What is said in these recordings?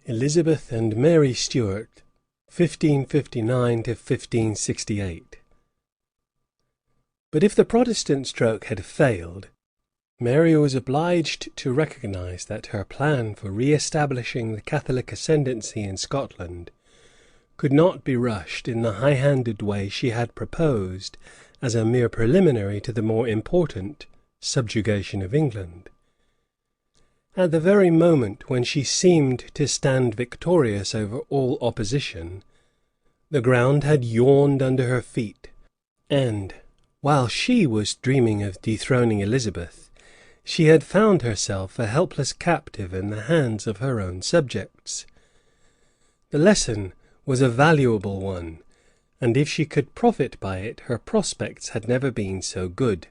Elizabeth and Mary Stuart, 1559 to 1568. But if the Protestant stroke had failed, Mary was obliged to recognise that her plan for re-establishing the Catholic ascendancy in Scotland could not be rushed in the high-handed way she had proposed as a mere preliminary to the more important subjugation of England. At the very moment when she seemed to stand victorious over all opposition, the ground had yawned under her feet, and, while she was dreaming of dethroning Elizabeth, she had found herself a helpless captive in the hands of her own subjects. The lesson was a valuable one, and if she could profit by it, her prospects had never been so good.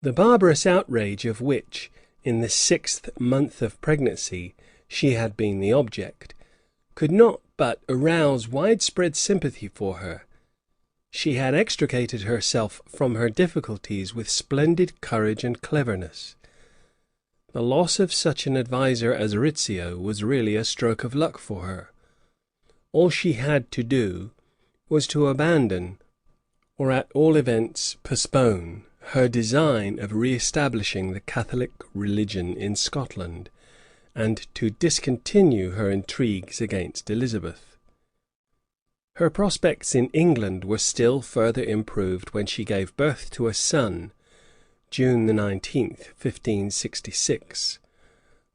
The barbarous outrage of which, in the 6th month of pregnancy, she had been the object, could not but arouse widespread sympathy for her. She had extricated herself from her difficulties with splendid courage and cleverness. The loss of such an adviser as Rizzio was really a stroke of luck for her. All she had to do was to abandon, or at all events postpone, her design of re-establishing the Catholic religion in Scotland, and to discontinue her intrigues against Elizabeth. Her prospects in England were still further improved when she gave birth to a son, June 19th, 1566.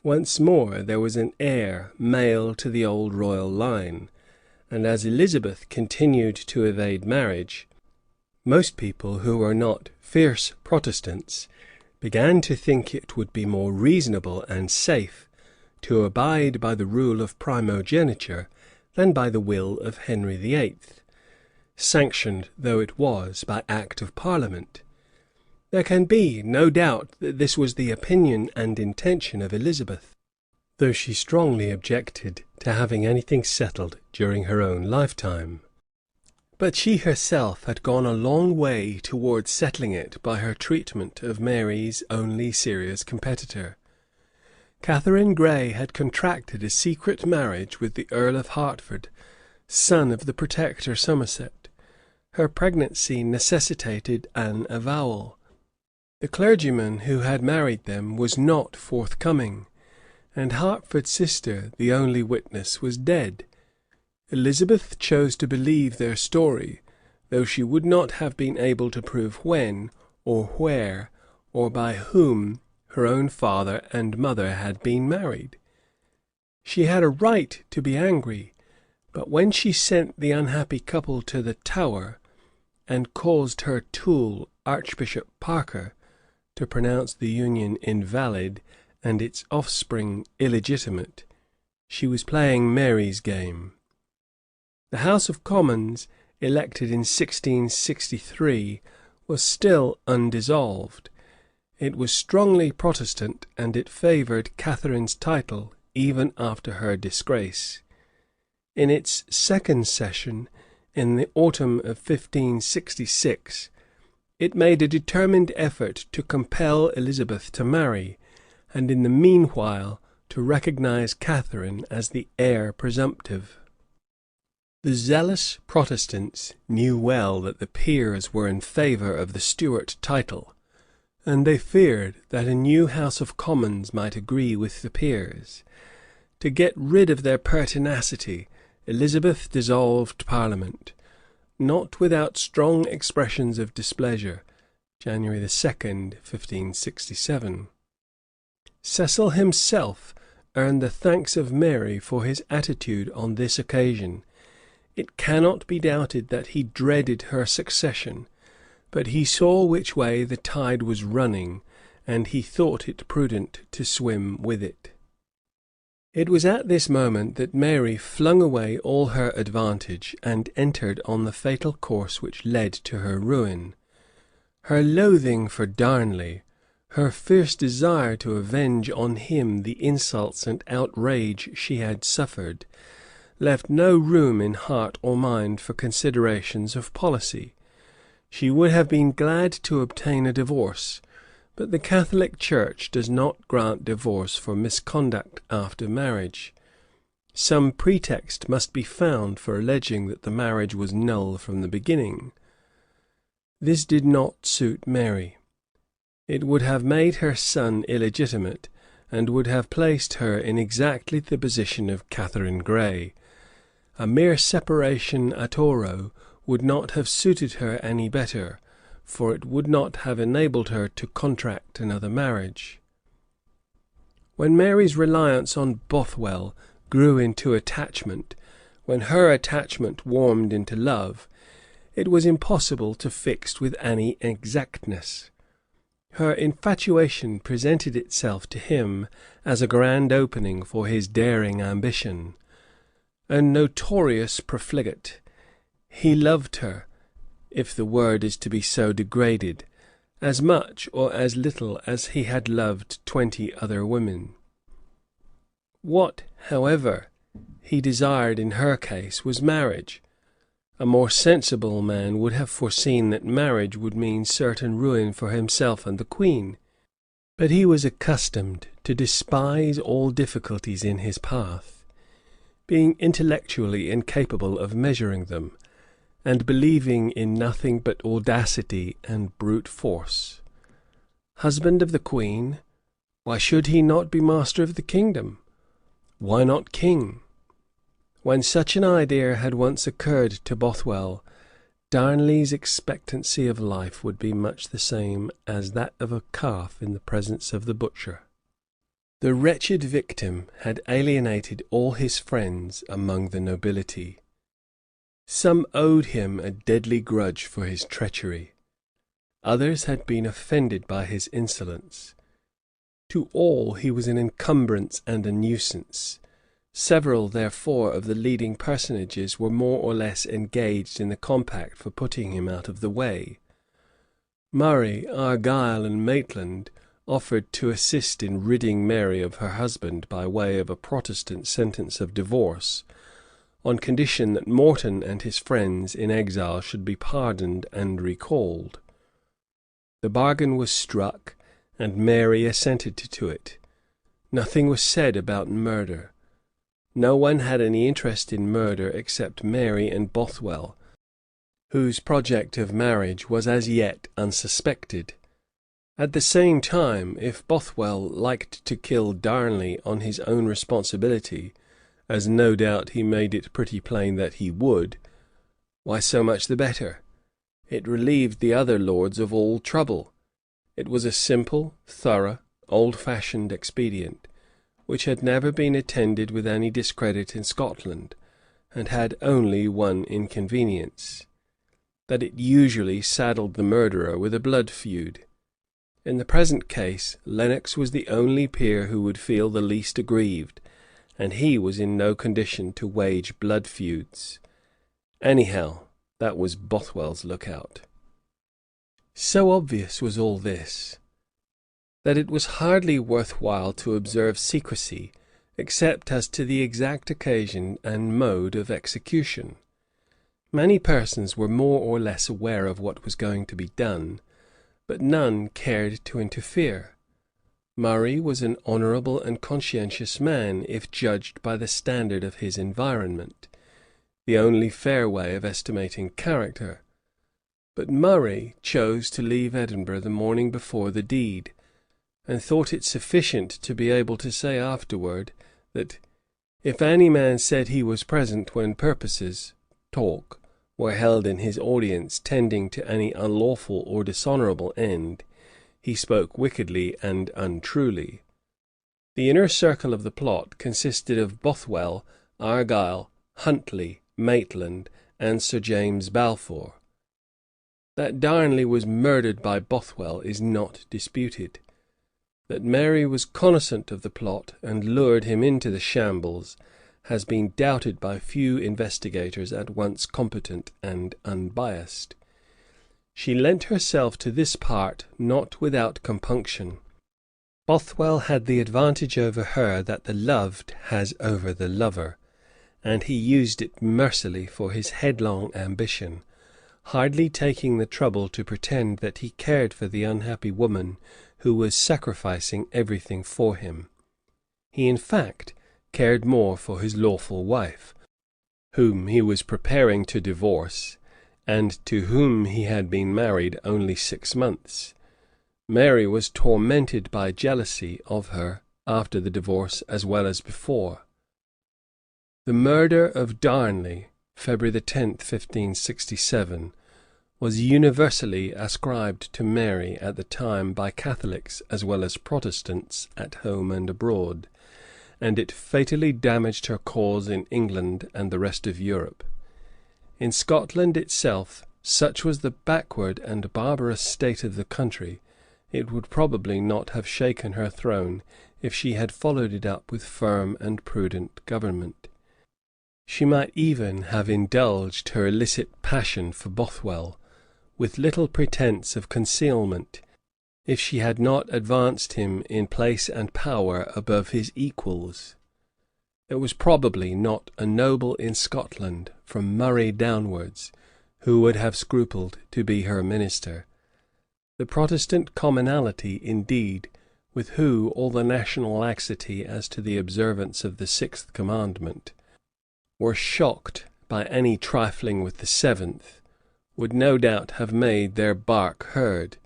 Once more there was an heir male to the old royal line, and as Elizabeth continued to evade marriage, most people who were not fierce Protestants began to think it would be more reasonable and safe to abide by the rule of primogeniture than by the will of Henry VIII, sanctioned though it was by Act of Parliament. There can be no doubt that this was the opinion and intention of Elizabeth, though she strongly objected to having anything settled during her own lifetime. But she herself had gone a long way towards settling it by her treatment of Mary's only serious competitor. Catherine Grey had contracted a secret marriage with the Earl of Hertford, son of the Protector Somerset. Her pregnancy necessitated an avowal. The clergyman who had married them was not forthcoming, and Hertford's sister, the only witness, was dead. Elizabeth chose to believe their story, though she would not have been able to prove when, or where, or by whom her own father and mother had been married. She had a right to be angry, but when she sent the unhappy couple to the Tower, and caused her tool, Archbishop Parker, to pronounce the union invalid and its offspring illegitimate, she was playing Mary's game. The House of Commons, elected in 1663, was still undissolved. It was strongly Protestant, and it favoured Catherine's title even after her disgrace. In its second session, in the autumn of 1566, it made a determined effort to compel Elizabeth to marry, and in the meanwhile to recognise Catherine as the heir presumptive. The zealous Protestants knew well that the peers were in favour of the Stuart title, and they feared that a new House of Commons might agree with the peers. To get rid of their pertinacity, Elizabeth dissolved Parliament, not without strong expressions of displeasure, January 2nd, 1567. Cecil himself earned the thanks of Mary for his attitude on this occasion. It cannot be doubted that he dreaded her succession, but he saw which way the tide was running, and he thought it prudent to swim with it. It was at this moment that Mary flung away all her advantage, and entered on the fatal course which led to her ruin. Her loathing for Darnley, her fierce desire to avenge on him the insults and outrage she had suffered, left no room in heart or mind for considerations of policy. She would have been glad to obtain a divorce, but the Catholic Church does not grant divorce for misconduct after marriage. Some pretext must be found for alleging that the marriage was null from the beginning. This did not suit Mary. It would have made her son illegitimate, and would have placed her in exactly the position of Catherine Grey. A mere separation at Oro would not have suited her any better, for it would not have enabled her to contract another marriage. When Mary's reliance on Bothwell grew into attachment, when her attachment warmed into love, it was impossible to fix with any exactness. Her infatuation presented itself to him as a grand opening for his daring ambition. A notorious profligate, he loved her, if the word is to be so degraded, as much or as little as he had loved 20 other women. What, however, he desired in her case was marriage. A more sensible man would have foreseen that marriage would mean certain ruin for himself and the Queen. But he was accustomed to despise all difficulties in his path, being intellectually incapable of measuring them, and believing in nothing but audacity and brute force. Husband of the Queen, why should he not be master of the kingdom? Why not king? When such an idea had once occurred to Bothwell, Darnley's expectancy of life would be much the same as that of a calf in the presence of the butcher. The wretched victim had alienated all his friends among the nobility. Some owed him a deadly grudge for his treachery. Others had been offended by his insolence. To all he was an encumbrance and a nuisance. Several, therefore, of the leading personages were more or less engaged in the compact for putting him out of the way. Murray, Argyle, and Maitland offered to assist in ridding Mary of her husband by way of a Protestant sentence of divorce, on condition that Morton and his friends in exile should be pardoned and recalled. The bargain was struck, and Mary assented to it. Nothing was said about murder. No one had any interest in murder except Mary and Bothwell, whose project of marriage was as yet unsuspected. At the same time, if Bothwell liked to kill Darnley on his own responsibility, as no doubt he made it pretty plain that he would, why so much the better. It relieved the other lords of all trouble. It was a simple, thorough, old-fashioned expedient, which had never been attended with any discredit in Scotland, and had only one inconvenience, that it usually saddled the murderer with a blood feud. In the present case, Lennox was the only peer who would feel the least aggrieved, and he was in no condition to wage blood feuds. Anyhow, that was Bothwell's lookout. So obvious was all this, that it was hardly worth while to observe secrecy, except as to the exact occasion and mode of execution. Many persons were more or less aware of what was going to be done, but none cared to interfere. Murray was an honourable and conscientious man, if judged by the standard of his environment, the only fair way of estimating character. But Murray chose to leave Edinburgh the morning before the deed, and thought it sufficient to be able to say afterward that, if any man said he was present when talk were held in his audience tending to any unlawful or dishonourable end, he spoke wickedly and untruly. The inner circle of the plot consisted of Bothwell, Argyle, Huntley, Maitland, and Sir James Balfour. That Darnley was murdered by Bothwell is not disputed. That Mary was cognisant of the plot and lured him into the shambles has been doubted by few investigators at once competent and unbiased. She lent herself to this part not without compunction. Bothwell had the advantage over her that the loved has over the lover, and he used it mercilessly for his headlong ambition, hardly taking the trouble to pretend that he cared for the unhappy woman who was sacrificing everything for him. He, in fact, cared more for his lawful wife, whom he was preparing to divorce, and to whom he had been married only 6 months. Mary was tormented by jealousy of her after the divorce as well as before. The murder of Darnley, February 10th, 1567, was universally ascribed to Mary at the time by Catholics as well as Protestants at home and abroad, and it fatally damaged her cause in England and the rest of Europe. In Scotland itself, such was the backward and barbarous state of the country, it would probably not have shaken her throne if she had followed it up with firm and prudent government. She might even have indulged her illicit passion for Bothwell with little pretence of concealment, if she had not advanced him in place and power above his equals. There was probably not a noble in Scotland, from Murray downwards, who would have scrupled to be her minister. The Protestant commonalty, indeed, with who all the national laxity as to the observance of the 6th commandment, were shocked by any trifling with the 7th, would no doubt have made their bark heard,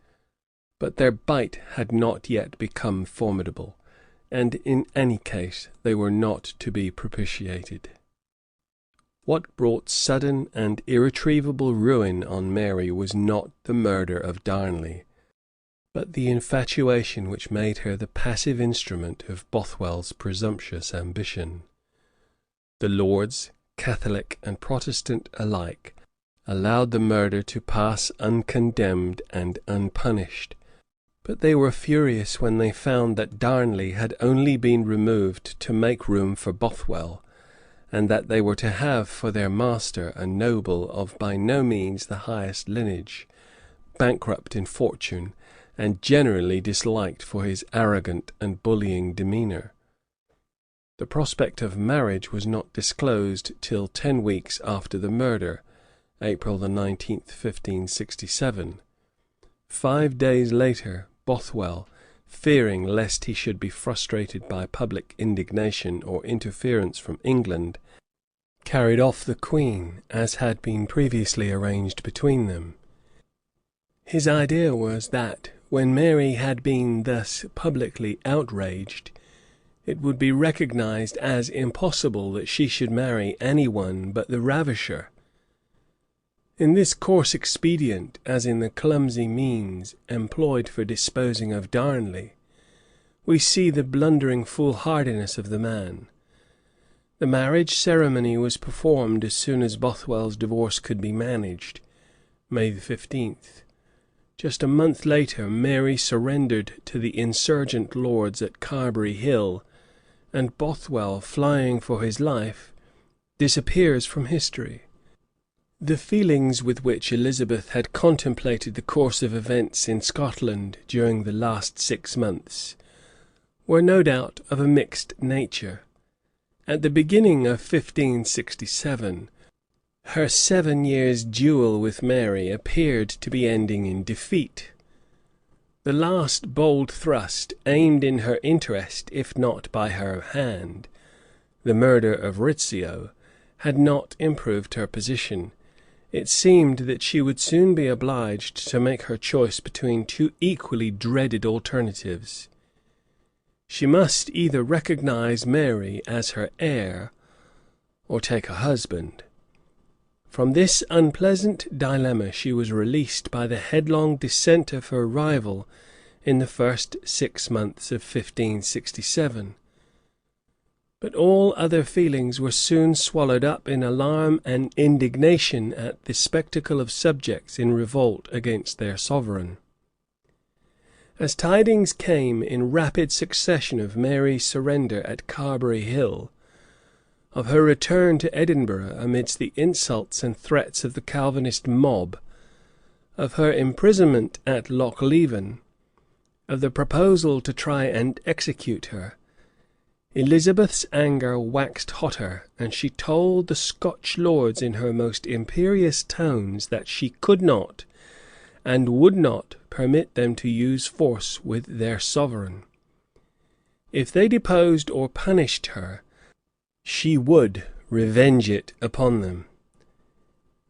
but their bite had not yet become formidable, and in any case they were not to be propitiated. What brought sudden and irretrievable ruin on Mary was not the murder of Darnley, but the infatuation which made her the passive instrument of Bothwell's presumptuous ambition. The Lords, Catholic and Protestant alike, allowed the murder to pass uncondemned and unpunished, but they were furious when they found that Darnley had only been removed to make room for Bothwell, and that they were to have for their master a noble of by no means the highest lineage, bankrupt in fortune, and generally disliked for his arrogant and bullying demeanour. The prospect of marriage was not disclosed till 10 weeks after the murder, April 19th, 1567. 5 days later, Bothwell, fearing lest he should be frustrated by public indignation or interference from England, carried off the Queen, as had been previously arranged between them. His idea was that, when Mary had been thus publicly outraged, it would be recognized as impossible that she should marry any one but the ravisher. In this coarse expedient, as in the clumsy means employed for disposing of Darnley, we see the blundering foolhardiness of the man. The marriage ceremony was performed as soon as Bothwell's divorce could be managed, May 15th. Just a month later, Mary surrendered to the insurgent lords at Carbery Hill, and Bothwell, flying for his life, disappears from history. The feelings with which Elizabeth had contemplated the course of events in Scotland during the last 6 months were no doubt of a mixed nature. At the beginning of 1567, her 7 years' duel with Mary appeared to be ending in defeat. The last bold thrust, aimed in her interest, if not by her hand, the murder of Rizzio, had not improved her position. It seemed that she would soon be obliged to make her choice between 2 equally dreaded alternatives. She must either recognize Mary as her heir, or take a husband. From this unpleasant dilemma she was released by the headlong descent of her rival in the first 6 months of 1567. But all other feelings were soon swallowed up in alarm and indignation at the spectacle of subjects in revolt against their sovereign. As tidings came in rapid succession of Mary's surrender at Carbery Hill, of her return to Edinburgh amidst the insults and threats of the Calvinist mob, of her imprisonment at Lochleven, of the proposal to try and execute her, Elizabeth's anger waxed hotter, and she told the Scotch lords in her most imperious tones that she could not and would not permit them to use force with their sovereign. If they deposed or punished her, she would revenge it upon them.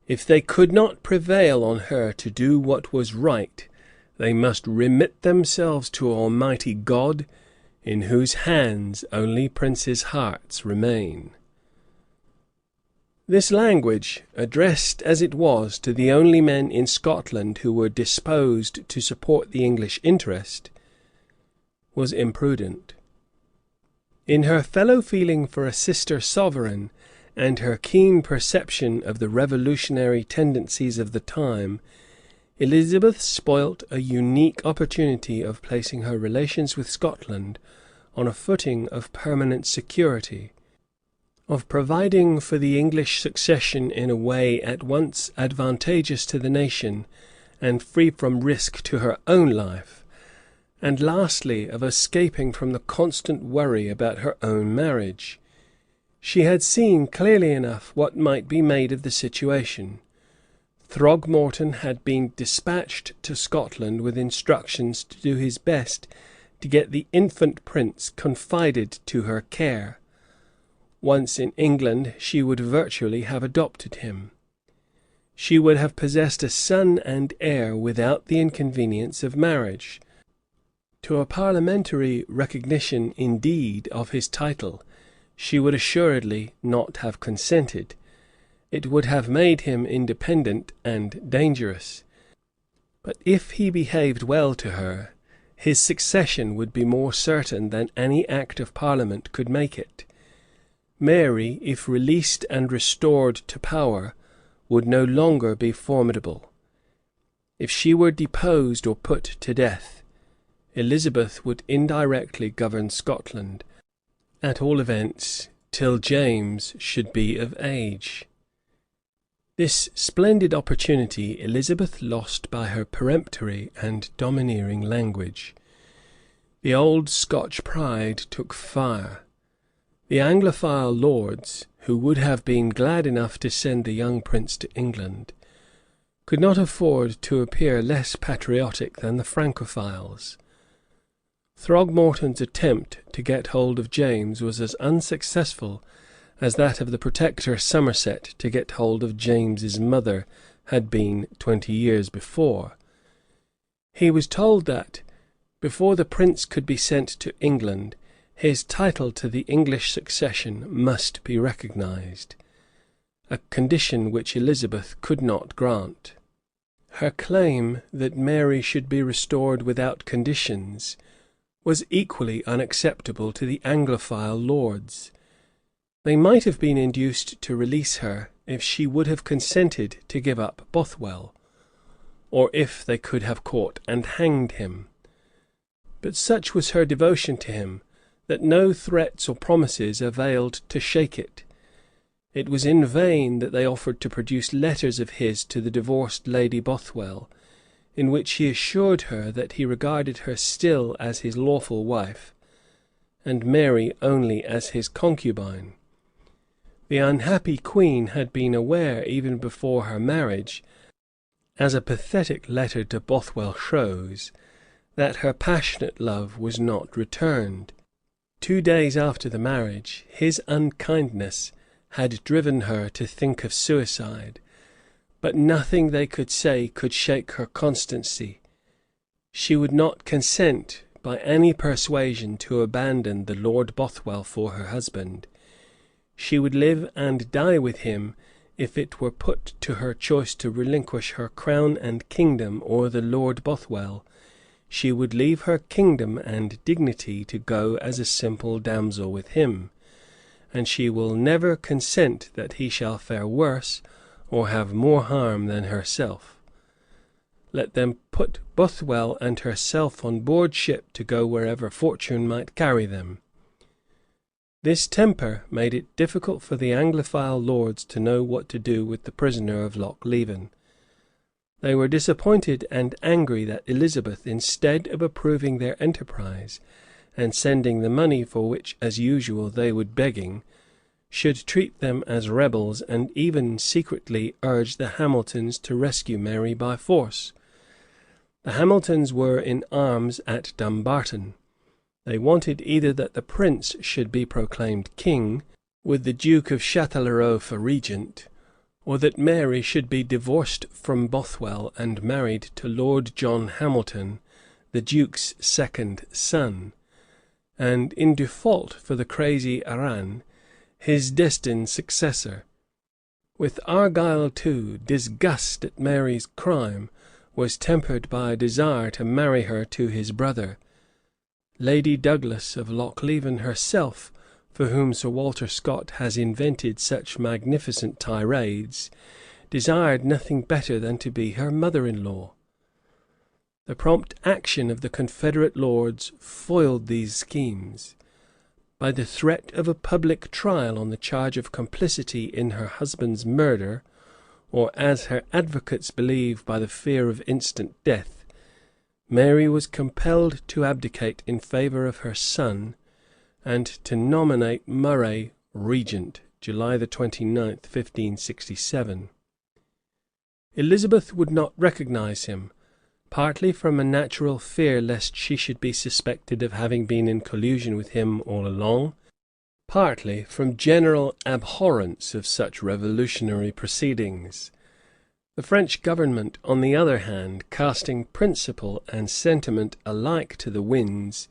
If they could not prevail on her to do what was right, they must remit themselves to Almighty God, in whose hands only princes' hearts remain. This language, addressed as it was to the only men in Scotland who were disposed to support the English interest, was imprudent. In her fellow-feeling for a sister sovereign, and her keen perception of the revolutionary tendencies of the time, Elizabeth spoilt a unique opportunity of placing her relations with Scotland on a footing of permanent security, of providing for the English succession in a way at once advantageous to the nation and free from risk to her own life, and lastly of escaping from the constant worry about her own marriage. She had seen clearly enough what might be made of the situation. Throgmorton had been dispatched to Scotland with instructions to do his best to get the infant prince confided to her care. Once in England, she would virtually have adopted him. She would have possessed a son and heir without the inconvenience of marriage. To a parliamentary recognition, indeed, of his title, she would assuredly not have consented. It would have made him independent and dangerous. But if he behaved well to her, his succession would be more certain than any act of Parliament could make it. Mary, if released and restored to power, would no longer be formidable. If she were deposed or put to death, Elizabeth would indirectly govern Scotland, at all events till James should be of age. This splendid opportunity Elizabeth lost by her peremptory and domineering language. The old Scotch pride took fire. The Anglophile lords, who would have been glad enough to send the young prince to England, could not afford to appear less patriotic than the Francophiles. Throgmorton's attempt to get hold of James was as unsuccessful as that of the Protector Somerset to get hold of James's mother had been 20 years before. He was told that, before the prince could be sent to England, his title to the English succession must be recognised, a condition which Elizabeth could not grant. Her claim that Mary should be restored without conditions was equally unacceptable to the Anglophile lords. They might have been induced to release her if she would have consented to give up Bothwell, or if they could have caught and hanged him. But such was her devotion to him, that no threats or promises availed to shake it. It was in vain that they offered to produce letters of his to the divorced Lady Bothwell, in which he assured her that he regarded her still as his lawful wife, and Mary only as his concubine. The unhappy queen had been aware, even before her marriage, as a pathetic letter to Bothwell shows, that her passionate love was not returned. 2 days after the marriage, his unkindness had driven her to think of suicide, but nothing they could say could shake her constancy. She would not consent by any persuasion to abandon the Lord Bothwell for her husband. She would live and die with him if it were put to her choice to relinquish her crown and kingdom or the Lord Bothwell. She would leave her kingdom and dignity to go as a simple damsel with him, and she will never consent that he shall fare worse or have more harm than herself. Let them put Bothwell and herself on board ship to go wherever fortune might carry them. This temper made it difficult for the Anglophile lords to know what to do with the prisoner of Loch Leven. They were disappointed and angry that Elizabeth, instead of approving their enterprise and sending the money for which, as usual, they would begging, should treat them as rebels and even secretly urge the Hamiltons to rescue Mary by force. The Hamiltons were in arms at Dumbarton. They wanted either that the prince should be proclaimed king, with the Duke of Châtellerault for regent, or that Mary should be divorced from Bothwell and married to Lord John Hamilton, the Duke's second son, and, in default for the crazy Arran, his destined successor. With Argyle, too, disgust at Mary's crime was tempered by a desire to marry her to his brother. Lady Douglas of Lochleven herself, for whom Sir Walter Scott has invented such magnificent tirades, desired nothing better than to be her mother-in-law. The prompt action of the confederate lords foiled these schemes. By the threat of a public trial on the charge of complicity in her husband's murder, or, as her advocates believe, by the fear of instant death, Mary was compelled to abdicate in favour of her son, and to nominate Murray regent, July 29th, 1567. Elizabeth would not recognize him, partly from a natural fear lest she should be suspected of having been in collusion with him all along, partly from general abhorrence of such revolutionary proceedings. The French government, on the other hand, casting principle and sentiment alike to the winds,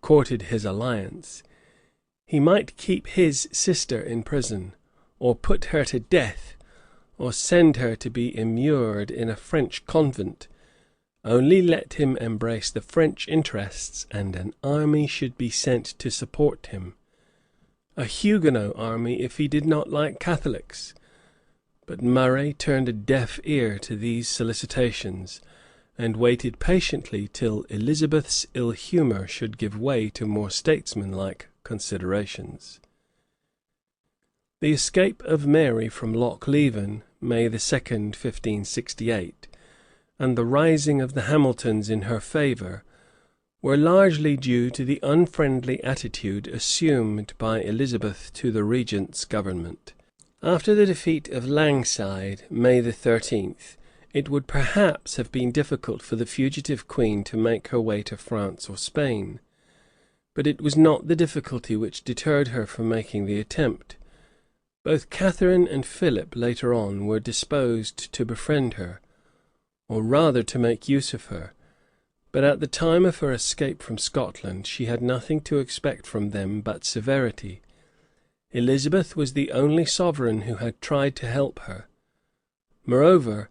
courted his alliance. He might keep his sister in prison, or put her to death, or send her to be immured in a French convent. Only let him embrace the French interests, and an army should be sent to support him. A Huguenot army, if he did not like Catholics. But Murray turned a deaf ear to these solicitations, and waited patiently till Elizabeth's ill humour should give way to more statesmanlike considerations. The escape of Mary from Lochleven, May 2nd, 1568, and the rising of the Hamiltons in her favour, were largely due to the unfriendly attitude assumed by Elizabeth to the regent's government. After the defeat of Langside, May 13th, it would perhaps have been difficult for the fugitive queen to make her way to France or Spain. But it was not the difficulty which deterred her from making the attempt. Both Catherine and Philip later on were disposed to befriend her, or rather to make use of her, but at the time of her escape from Scotland she had nothing to expect from them but severity. Elizabeth was the only sovereign who had tried to help her. Moreover,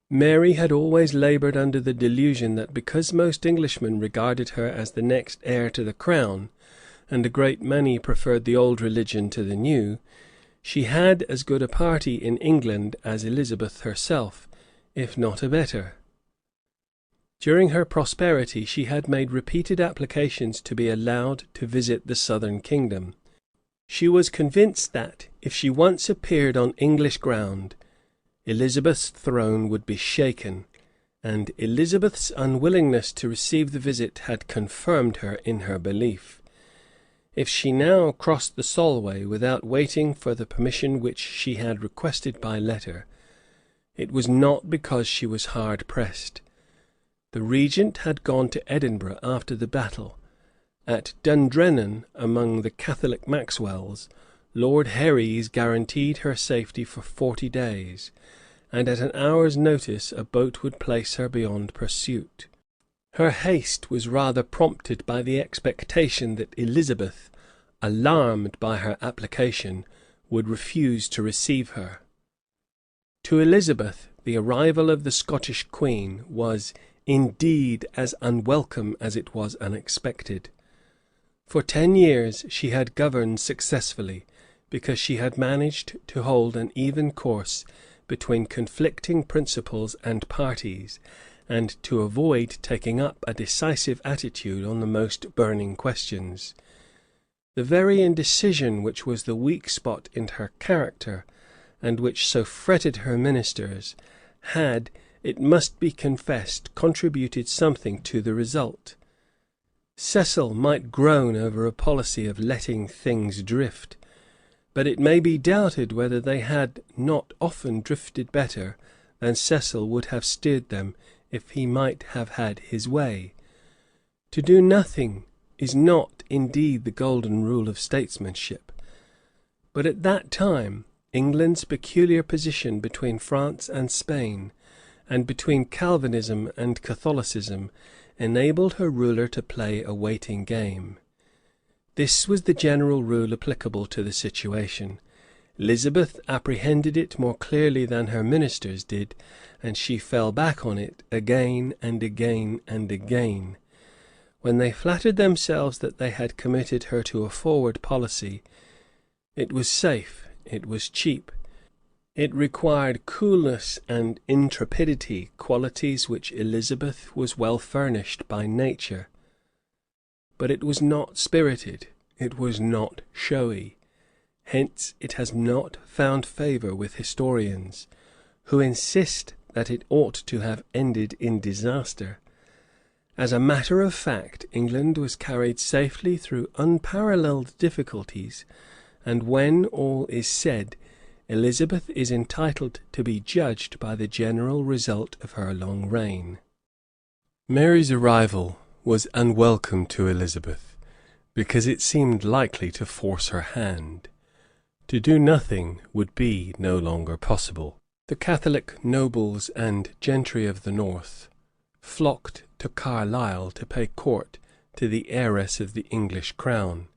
Mary had always laboured under the delusion that because most Englishmen regarded her as the next heir to the crown, and a great many preferred the old religion to the new, she had as good a party in England as Elizabeth herself, if not a better. During her prosperity she had made repeated applications to be allowed to visit the southern kingdom. She was convinced that, if she once appeared on English ground, Elizabeth's throne would be shaken, and Elizabeth's unwillingness to receive the visit had confirmed her in her belief. If she now crossed the Solway without waiting for the permission which she had requested by letter, it was not because she was hard pressed. The regent had gone to Edinburgh after the battle. At Dundrennan, among the Catholic Maxwells, Lord Herries guaranteed her safety for 40 days, and at an hour's notice a boat would place her beyond pursuit. Her haste was rather prompted by the expectation that Elizabeth, alarmed by her application, would refuse to receive her. To Elizabeth, the arrival of the Scottish queen was indeed as unwelcome as it was unexpected. For 10 years she had governed successfully, because she had managed to hold an even course between conflicting principles and parties, and to avoid taking up a decisive attitude on the most burning questions. The very indecision which was the weak spot in her character, and which so fretted her ministers, had, it must be confessed, contributed something to the result. Cecil might groan over a policy of letting things drift, but it may be doubted whether they had not often drifted better than Cecil would have steered them if he might have had his way. To do nothing is not indeed the golden rule of statesmanship, But at that time, England's peculiar position between France and Spain, and between Calvinism and Catholicism, enabled her ruler to play a waiting game. This was the general rule applicable to the situation. Elizabeth apprehended it more clearly than her ministers did, and she fell back on it again and again and again. When they flattered themselves that they had committed her to a forward policy, it was safe, it was cheap, it required coolness and intrepidity, qualities which Elizabeth was well furnished by nature. But it was not spirited, it was not showy. Hence it has not found favour with historians, who insist that it ought to have ended in disaster. As a matter of fact, England was carried safely through unparalleled difficulties, and when all is said, Elizabeth is entitled to be judged by the general result of her long reign. Mary's arrival was unwelcome to Elizabeth, because it seemed likely to force her hand. To do nothing would be no longer possible. The Catholic nobles and gentry of the north flocked to Carlisle to pay court to the heiress of the English crown.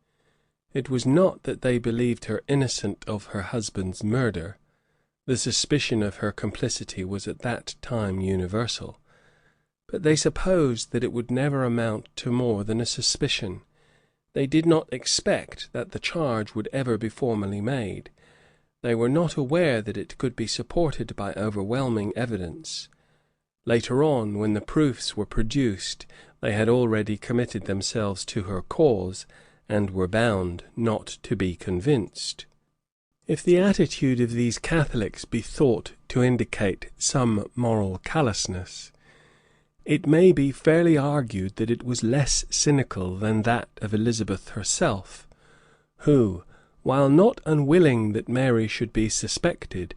It was not that they believed her innocent of her husband's murder. The suspicion of her complicity was at that time universal. But they supposed that it would never amount to more than a suspicion. They did not expect that the charge would ever be formally made. They were not aware that it could be supported by overwhelming evidence. Later on, when the proofs were produced, they had already committed themselves to her cause, and were bound not to be convinced. If the attitude of these Catholics be thought to indicate some moral callousness, it may be fairly argued that it was less cynical than that of Elizabeth herself, who, while not unwilling that Mary should be suspected,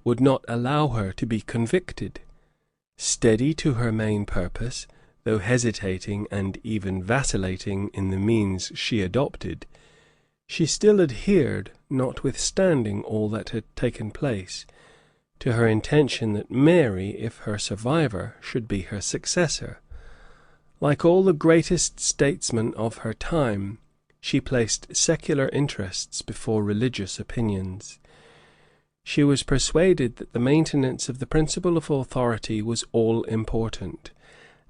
would not allow her to be convicted. Steady to her main purpose, though hesitating and even vacillating in the means she adopted, she still adhered, notwithstanding all that had taken place, to her intention that Mary, if her survivor, should be her successor. Like all the greatest statesmen of her time, she placed secular interests before religious opinions. She was persuaded that the maintenance of the principle of authority was all important.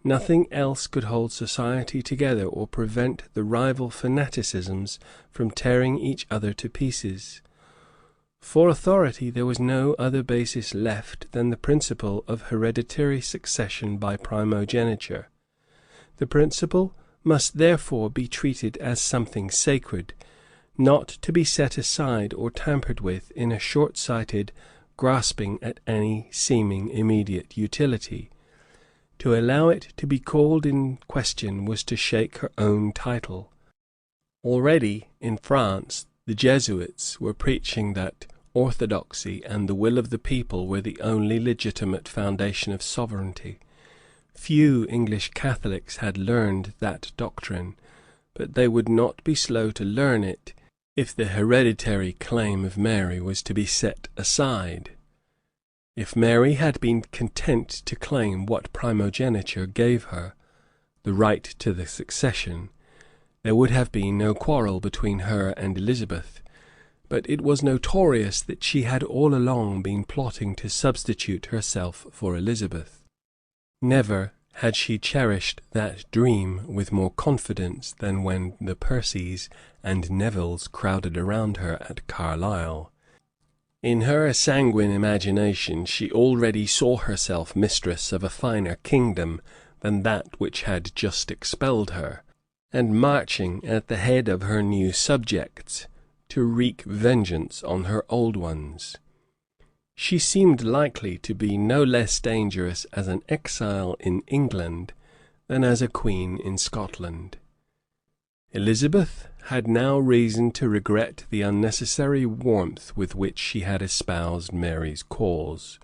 Nothing else could hold society together or prevent the rival fanaticisms from tearing each other to pieces. For authority there was no other basis left than the principle of hereditary succession by primogeniture. The principle must therefore be treated as something sacred, not to be set aside or tampered with in a short-sighted grasping at any seeming immediate utility. To allow it to be called in question was to shake her own title. Already in France the Jesuits were preaching that orthodoxy and the will of the people were the only legitimate foundation of sovereignty. Few English Catholics had learned that doctrine, but they would not be slow to learn it if the hereditary claim of Mary was to be set aside. If Mary had been content to claim what primogeniture gave her, the right to the succession, there would have been no quarrel between her and Elizabeth. But it was notorious that she had all along been plotting to substitute herself for Elizabeth. Never had she cherished that dream with more confidence than when the Percys and Nevilles crowded around her at Carlisle. In her sanguine imagination she already saw herself mistress of a finer kingdom than that which had just expelled her, and marching at the head of her new subjects to wreak vengeance on her old ones. She seemed likely to be no less dangerous as an exile in England than as a queen in Scotland. Elizabeth had now reason to regret the unnecessary warmth with which she had espoused Mary's cause.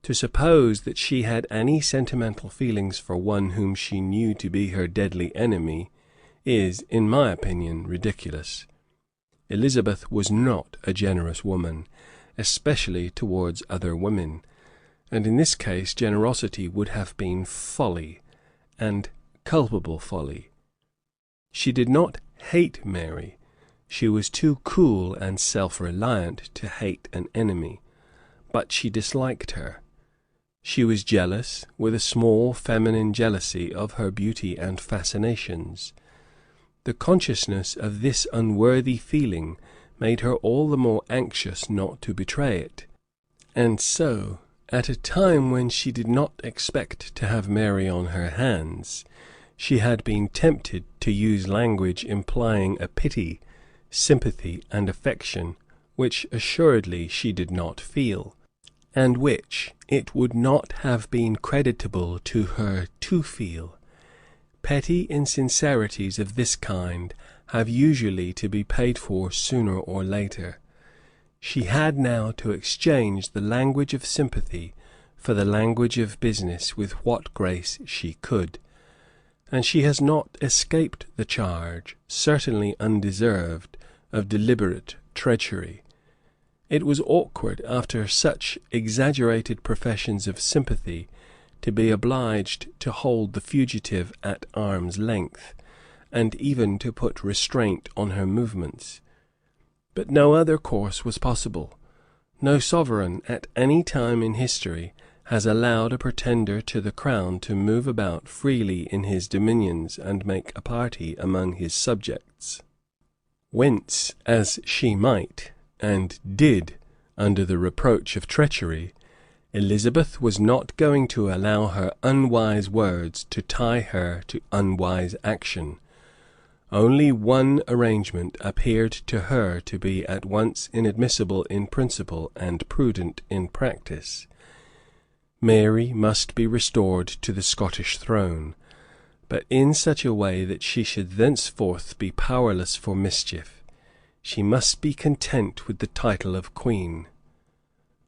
To suppose that she had any sentimental feelings for one whom she knew to be her deadly enemy is, in my opinion, ridiculous. Elizabeth was not a generous woman, especially towards other women, and in this case generosity would have been folly, and culpable folly. She did not hate Mary. She was too cool and self-reliant to hate an enemy, but she disliked her. She was jealous, with a small feminine jealousy of her beauty and fascinations. The consciousness of this unworthy feeling made her all the more anxious not to betray it, and so, at a time when she did not expect to have Mary on her hands, she had been tempted to use language implying a pity, sympathy, and affection which assuredly she did not feel, and which it would not have been creditable to her to feel. Petty insincerities of this kind have usually to be paid for sooner or later. She had now to exchange the language of sympathy for the language of business with what grace she could, and she has not escaped the charge, certainly undeserved, of deliberate treachery. It was awkward, after such exaggerated professions of sympathy, to be obliged to hold the fugitive at arm's length, and even to put restraint on her movements. But no other course was possible. No sovereign at any time in history has allowed a pretender to the crown to move about freely in his dominions and make a party among his subjects. Wince as she might, and did, under the reproach of treachery, Elizabeth was not going to allow her unwise words to tie her to unwise action. Only one arrangement appeared to her to be at once inadmissible in principle and prudent in practice. Mary must be restored to the Scottish throne, but in such a way that she should thenceforth be powerless for mischief. She must be content with the title of Queen.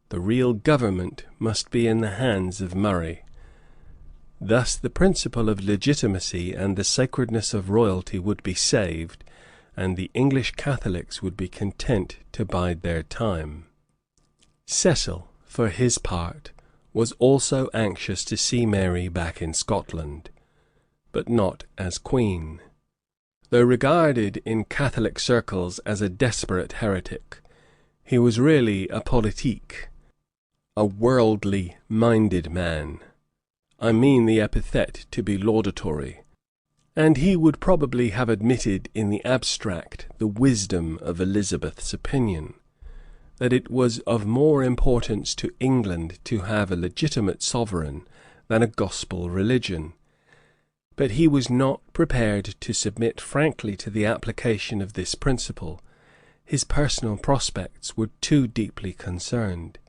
The real government must be in the hands of Murray. Thus the principle of legitimacy and the sacredness of royalty would be saved, and the English Catholics would be content to bide their time. Cecil, for his part, was also anxious to see Mary back in Scotland, but not as Queen. Though regarded in Catholic circles as a desperate heretic, he was really a politique, a worldly-minded man. I mean the epithet to be laudatory, and he would probably have admitted in the abstract the wisdom of Elizabeth's opinion, that it was of more importance to England to have a legitimate sovereign than a gospel religion. But he was not prepared to submit frankly to the application of this principle. His personal prospects were too deeply concerned.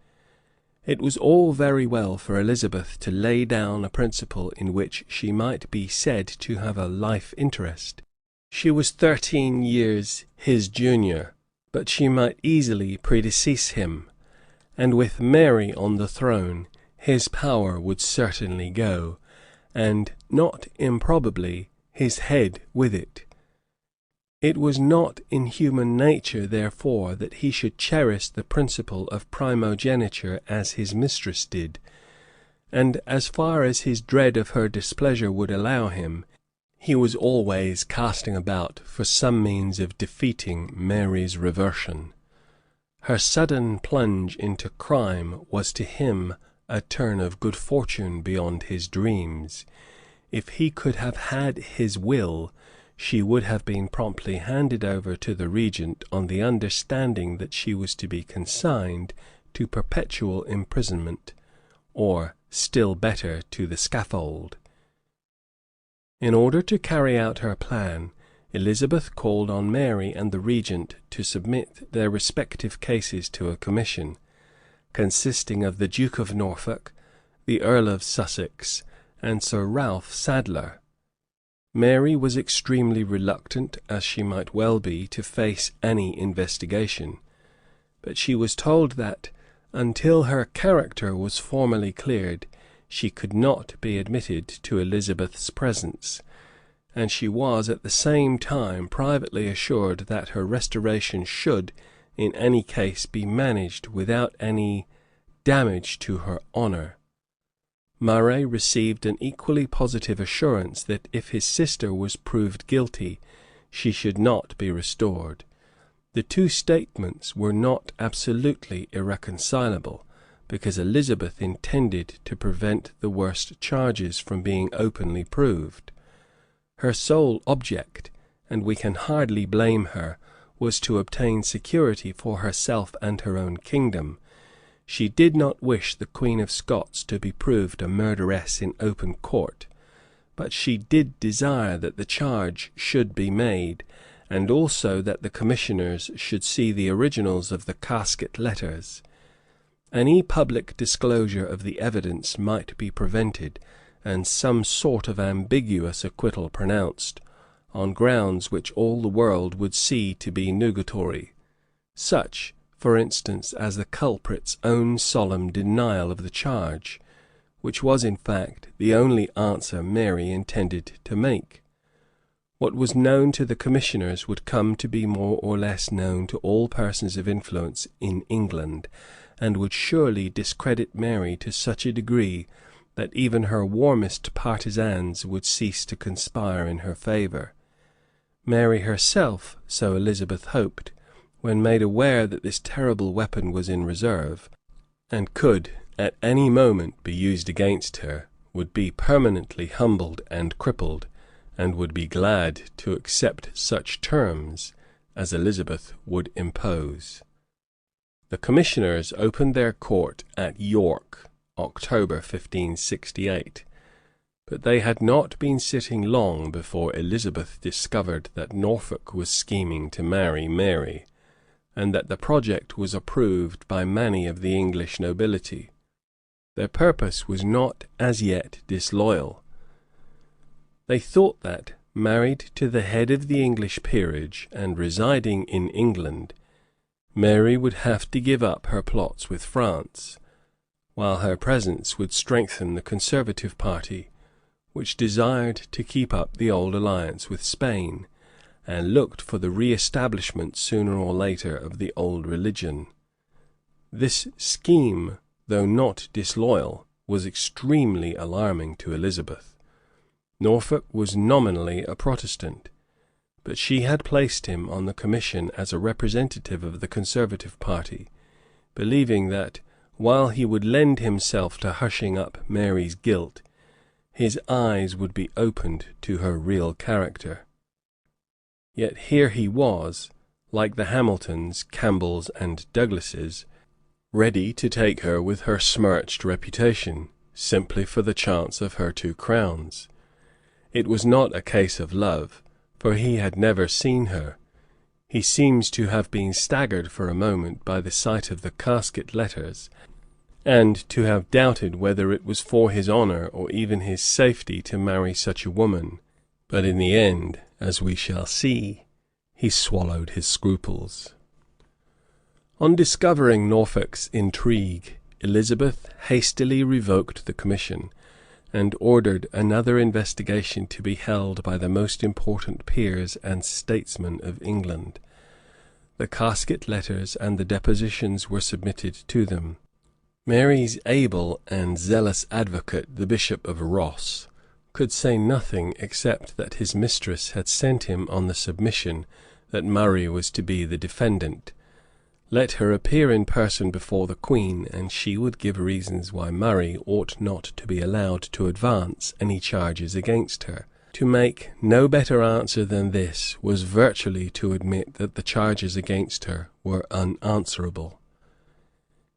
It was all very well for Elizabeth to lay down a principle in which she might be said to have a life interest. She was 13 years his junior, but she might easily predecease him, and with Mary on the throne his power would certainly go, and, not improbably, his head with it. It was not in human nature, therefore, that he should cherish the principle of primogeniture as his mistress did, and, as far as his dread of her displeasure would allow him, he was always casting about for some means of defeating Mary's reversion. Her sudden plunge into crime was to him a turn of good fortune beyond his dreams. If he could have had his will, she would have been promptly handed over to the regent on the understanding that she was to be consigned to perpetual imprisonment, or, still better, to the scaffold. In order to carry out her plan, Elizabeth called on Mary and the regent to submit their respective cases to a commission, consisting of the Duke of Norfolk, the Earl of Sussex, and Sir Ralph Sadler. Mary was extremely reluctant, as she might well be, to face any investigation, but she was told that, until her character was formally cleared, she could not be admitted to Elizabeth's presence, and she was at the same time privately assured that her restoration should, in any case, be managed without any damage to her honour. Murray received an equally positive assurance that if his sister was proved guilty, she should not be restored. The two statements were not absolutely irreconcilable, because Elizabeth intended to prevent the worst charges from being openly proved. Her sole object, and we can hardly blame her, was to obtain security for herself and her own kingdom. She did not wish the Queen of Scots to be proved a murderess in open court, but she did desire that the charge should be made, and also that the commissioners should see the originals of the casket letters. Any public disclosure of the evidence might be prevented, and some sort of ambiguous acquittal pronounced, on grounds which all the world would see to be nugatory, such, for instance, as the culprit's own solemn denial of the charge, which was in fact the only answer Mary intended to make. What was known to the commissioners would come to be more or less known to all persons of influence in England, and would surely discredit Mary to such a degree that even her warmest partisans would cease to conspire in her favour. Mary herself, so Elizabeth hoped, when made aware that this terrible weapon was in reserve, and could at any moment be used against her, would be permanently humbled and crippled, and would be glad to accept such terms as Elizabeth would impose. The commissioners opened their court at York, October 1568, but they had not been sitting long before Elizabeth discovered that Norfolk was scheming to marry Mary, and that the project was approved by many of the English nobility. Their purpose was not as yet disloyal. They thought that, married to the head of the English peerage and residing in England, Mary would have to give up her plots with France, while her presence would strengthen the Conservative party, which desired to keep up the old alliance with Spain, and looked for the re-establishment sooner or later of the old religion. This scheme, though not disloyal, was extremely alarming to Elizabeth. Norfolk was nominally a Protestant, but she had placed him on the commission as a representative of the Conservative party, believing that, while he would lend himself to hushing up Mary's guilt, his eyes would be opened to her real character. Yet here he was, like the Hamiltons, Campbells, and Douglases, ready to take her with her smirched reputation, simply for the chance of her 2 crowns. It was not a case of love, for he had never seen her. He seems to have been staggered for a moment by the sight of the casket letters, and to have doubted whether it was for his honour or even his safety to marry such a woman. But in the end, as we shall see, he swallowed his scruples. On discovering Norfolk's intrigue, Elizabeth hastily revoked the commission, and ordered another investigation to be held by the most important peers and statesmen of England. The casket letters and the depositions were submitted to them. Mary's able and zealous advocate, the Bishop of Ross, could say nothing except that his mistress had sent him on the submission that Murray was to be the defendant. Let her appear in person before the Queen, and she would give reasons why Murray ought not to be allowed to advance any charges against her. To make no better answer than this was virtually to admit that the charges against her were unanswerable.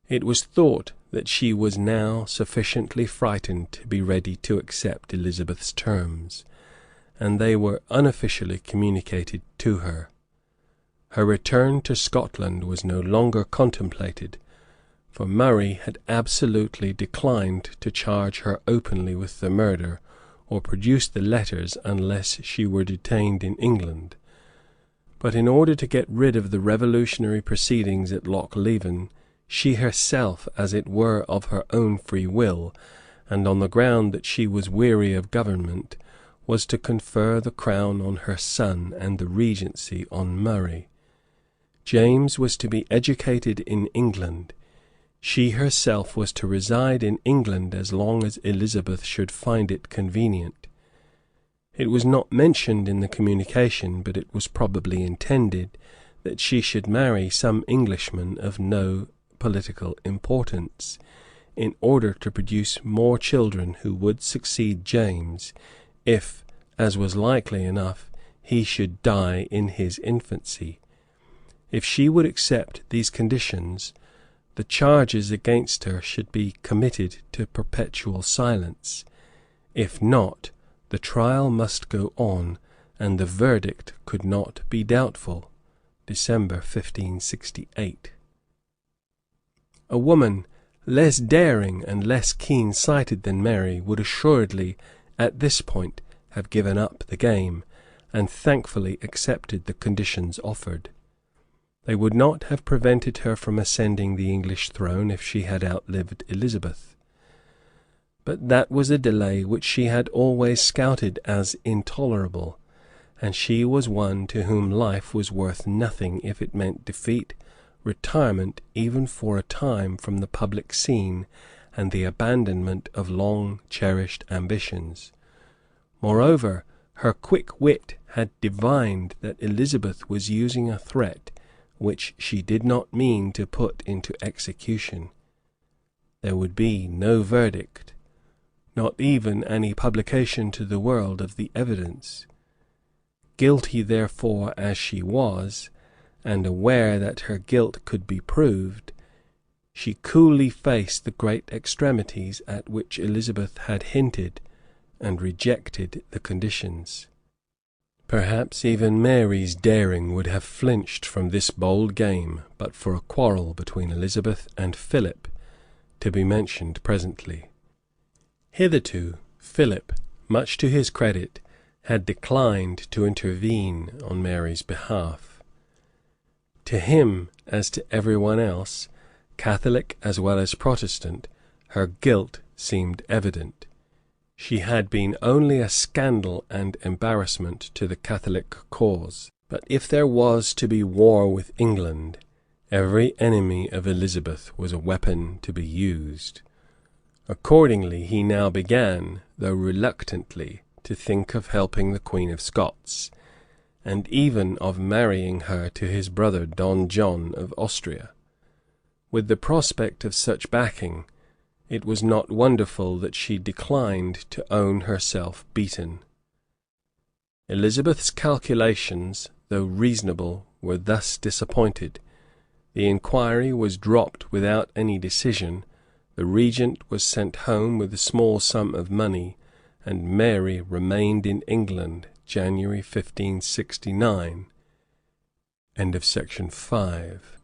It was thought that she was now sufficiently frightened to be ready to accept Elizabeth's terms, and they were unofficially communicated to her. Her return to Scotland was no longer contemplated, for Murray had absolutely declined to charge her openly with the murder or produce the letters unless she were detained in England. But in order to get rid of the revolutionary proceedings at Lochleven, she herself, as it were of her own free will, and on the ground that she was weary of government, was to confer the crown on her son and the regency on Murray. James was to be educated in England. She herself was to reside in England as long as Elizabeth should find it convenient. It was not mentioned in the communication, but it was probably intended that she should marry some Englishman of no political importance, in order to produce more children who would succeed James, if, as was likely enough, he should die in his infancy. If she would accept these conditions, the charges against her should be committed to perpetual silence. If not, the trial must go on, and the verdict could not be doubtful. December 1568. A woman less daring and less keen-sighted than Mary would assuredly, at this point, have given up the game, and thankfully accepted the conditions offered. They would not have prevented her from ascending the English throne if she had outlived Elizabeth. But that was a delay which she had always scouted as intolerable, and she was one to whom life was worth nothing if it meant defeat, retirement even for a time from the public scene, and the abandonment of long-cherished ambitions. Moreover, her quick wit had divined that Elizabeth was using a threat which she did not mean to put into execution. There would be no verdict, not even any publication to the world of the evidence. Guilty, therefore, as she was, and aware that her guilt could be proved, she coolly faced the great extremities at which Elizabeth had hinted, and rejected the conditions. Perhaps even Mary's daring would have flinched from this bold game but for a quarrel between Elizabeth and Philip, to be mentioned presently. Hitherto, Philip, much to his credit, had declined to intervene on Mary's behalf. To him, as to every one else, Catholic as well as Protestant, her guilt seemed evident. She had been only a scandal and embarrassment to the Catholic cause. But if there was to be war with England, every enemy of Elizabeth was a weapon to be used. Accordingly, he now began, though reluctantly, to think of helping the Queen of Scots, and even of marrying her to his brother Don John of Austria. With the prospect of such backing, it was not wonderful that she declined to own herself beaten. Elizabeth's calculations, though reasonable, were thus disappointed. The inquiry was dropped without any decision, the regent was sent home with a small sum of money, and Mary remained in England, January 1569. End of section 5.